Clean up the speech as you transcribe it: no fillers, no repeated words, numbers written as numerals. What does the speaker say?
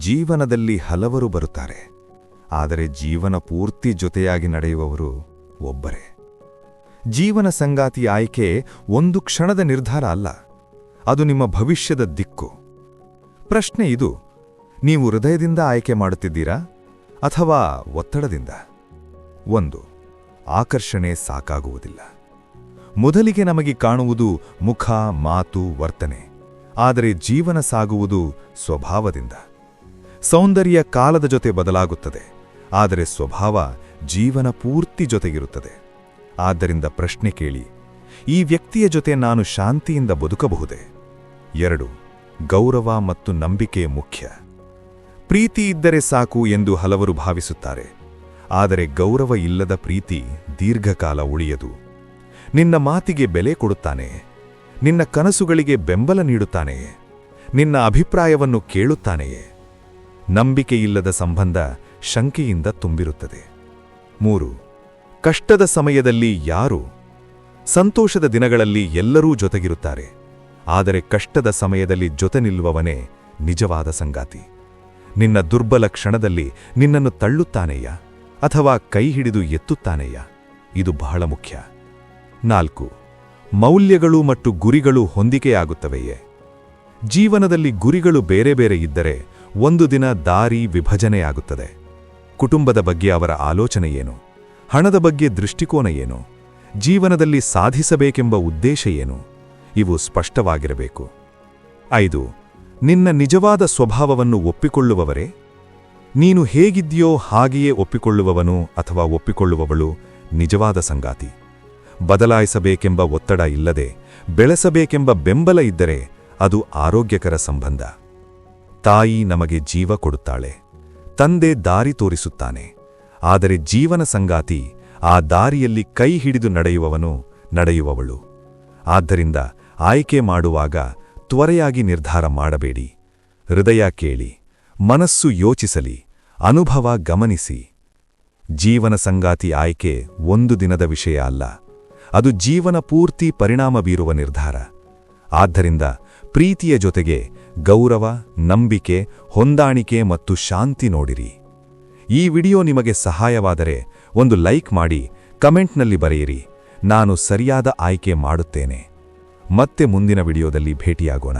ಜೀವನದಲ್ಲಿ ಹಲವರು ಬರುತ್ತಾರೆ, ಆದರೆ ಜೀವನ ಪೂರ್ತಿ ಜೊತೆಯಾಗಿ ನಡೆಯುವವರು ಒಬ್ಬರೇ. ಜೀವನ ಸಂಗಾತಿ ಆಯ್ಕೆ ಒಂದು ಕ್ಷಣದ ನಿರ್ಧಾರ ಅಲ್ಲ, ಅದು ನಿಮ್ಮ ಭವಿಷ್ಯದ ದಿಕ್ಕು. ಪ್ರಶ್ನೆ ಇದು: ನೀವು ಹೃದಯದಿಂದ ಆಯ್ಕೆ ಮಾಡುತ್ತಿದ್ದೀರಾ ಅಥವಾ ಒತ್ತಡದಿಂದ? 1. ಆಕರ್ಷಣೆ ಸಾಕಾಗುವುದಿಲ್ಲ. ಮೊದಲಿಗೆ ನಮಗೆ ಕಾಣುವುದು ಮುಖ, ಮಾತು, ವರ್ತನೆ, ಆದರೆ ಜೀವನ ಸಾಗುವುದು ಸ್ವಭಾವದಿಂದ. ಸೌಂದರ್ಯ ಕಾಲದ ಜೊತೆ ಬದಲಾಗುತ್ತದೆ, ಆದರೆ ಸ್ವಭಾವ ಜೀವನ ಪೂರ್ತಿ ಜೊತೆಗಿರುತ್ತದೆ. ಆದ್ದರಿಂದ ಪ್ರಶ್ನೆ ಕೇಳಿ: ಈ ವ್ಯಕ್ತಿಯ ಜೊತೆ ನಾನು ಶಾಂತಿಯಿಂದ ಬದುಕಬಹುದೇ? 2. ಗೌರವ ಮತ್ತು ನಂಬಿಕೆ ಮುಖ್ಯ. ಪ್ರೀತಿ ಇದ್ದರೆ ಸಾಕು ಎಂದು ಹಲವರು ಭಾವಿಸುತ್ತಾರೆ, ಆದರೆ ಗೌರವ ಇಲ್ಲದ ಪ್ರೀತಿ ದೀರ್ಘಕಾಲ ಉಳಿಯದು. ನಿನ್ನ ಮಾತಿಗೆ ಬೆಲೆ ಕೊಡುತ್ತಾನೆ, ನಿನ್ನ ಕನಸುಗಳಿಗೆ ಬೆಂಬಲ ನೀಡುತ್ತಾನೆಯೇ, ನಿನ್ನ ಅಭಿಪ್ರಾಯವನ್ನು ಕೇಳುತ್ತಾನೆಯೇ? ನಂಬಿಕೆಯಿಲ್ಲದ ಸಂಬಂಧ ಶಂಕೆಯಿಂದ ತುಂಬಿರುತ್ತದೆ. 3. ಕಷ್ಟದ ಸಮಯದಲ್ಲಿ ಯಾರು? ಸಂತೋಷದ ದಿನಗಳಲ್ಲಿ ಎಲ್ಲರೂ ಜೊತೆಗಿರುತ್ತಾರೆ, ಆದರೆ ಕಷ್ಟದ ಸಮಯದಲ್ಲಿ ಜೊತೆ ನಿಲ್ಲುವವನೇ ನಿಜವಾದ ಸಂಗಾತಿ. ನಿನ್ನ ದುರ್ಬಲ ಕ್ಷಣದಲ್ಲಿ ನಿನ್ನನ್ನು ತಳ್ಳುತ್ತಾನೆಯ ಅಥವಾ ಕೈ ಹಿಡಿದು ಎತ್ತುತ್ತಾನೆಯ? ಇದು ಬಹಳ ಮುಖ್ಯ. 4. ಮೌಲ್ಯಗಳು ಮತ್ತು ಗುರಿಗಳು ಹೊಂದಿಕೆಯಾಗುತ್ತವೆಯೇ? ಜೀವನದಲ್ಲಿ ಗುರಿಗಳು ಬೇರೆ ಬೇರೆ ಇದ್ದರೆ ಒಂದು ದಿನ ದಾರಿ ವಿಭಜನೆಯಾಗುತ್ತದೆ. ಕುಟುಂಬದ ಬಗ್ಗೆ ಅವರ ಆಲೋಚನೆ ಏನು? ಹಣದ ಬಗ್ಗೆ ದೃಷ್ಟಿಕೋನ ಏನು? ಜೀವನದಲ್ಲಿ ಸಾಧಿಸಬೇಕೆಂಬ ಉದ್ದೇಶ ಏನು? ಇವು ಸ್ಪಷ್ಟವಾಗಿರಬೇಕು. 5. ನಿನ್ನ ನಿಜವಾದ ಸ್ವಭಾವವನ್ನು ಒಪ್ಪಿಕೊಳ್ಳುವವರೇ? ನೀನು ಹೇಗಿದ್ದೀಯೋ ಹಾಗೆಯೇ ಒಪ್ಪಿಕೊಳ್ಳುವವನು ಅಥವಾ ಒಪ್ಪಿಕೊಳ್ಳುವವಳು ನಿಜವಾದ ಸಂಗಾತಿ. ಬದಲಾಯಿಸಬೇಕೆಂಬ ಒತ್ತಡ ಇಲ್ಲದೆ ಬೆಳೆಸಬೇಕೆಂಬ ಬೆಂಬಲ ಇದ್ದರೆ ಅದು ಆರೋಗ್ಯಕರ ಸಂಬಂಧ. ತಾಯಿ ನಮಗೆ ಜೀವ ಕೊಡುತ್ತಾಳೆ, ತಂದೆ ದಾರಿ ತೋರಿಸುತ್ತಾನೆ, ಆದರೆ ಜೀವನ ಸಂಗಾತಿ ಆ ದಾರಿಯಲ್ಲಿ ಕೈ ಹಿಡಿದು ನಡೆಯುವವಳು. ಆದ್ದರಿಂದ ಆಯ್ಕೆ ಮಾಡುವಾಗ ತ್ವರೆಯಾಗಿ ನಿರ್ಧಾರ ಮಾಡಬೇಡಿ. ಹೃದಯ ಕೇಳಿ, ಮನಸ್ಸು ಯೋಚಿಸಲಿ, ಅನುಭವ ಗಮನಿಸಿ. ಜೀವನ ಸಂಗಾತಿ ಆಯ್ಕೆ ಒಂದು ದಿನದ ವಿಷಯ ಅಲ್ಲ, ಅದು ಜೀವನ ಪೂರ್ತಿ ಪರಿಣಾಮ ಬೀರುವ ನಿರ್ಧಾರ. ಆದ್ದರಿಂದ ಪ್ರೀತಿಯ ಜೊತೆಗೆ ಗೌರವ, ನಂಬಿಕೆ, ಹೊಂದಾಣಿಕೆ ಮತ್ತು ಶಾಂತಿ ನೋಡಿರಿ. ಈ ವಿಡಿಯೋ ನಿಮಗೆ ಸಹಾಯವಾದರೆ ಒಂದು ಲೈಕ್ ಮಾಡಿ, ಕಮೆಂಟ್ನಲ್ಲಿ ಬರೆಯಿರಿ, ನಾನು ಸರಿಯಾದ ಆಯ್ಕೆ ಮಾಡುತ್ತೇನೆ. ಮತ್ತೆ ಮುಂದಿನ ವಿಡಿಯೋದಲ್ಲಿ ಭೇಟಿಯಾಗೋಣ.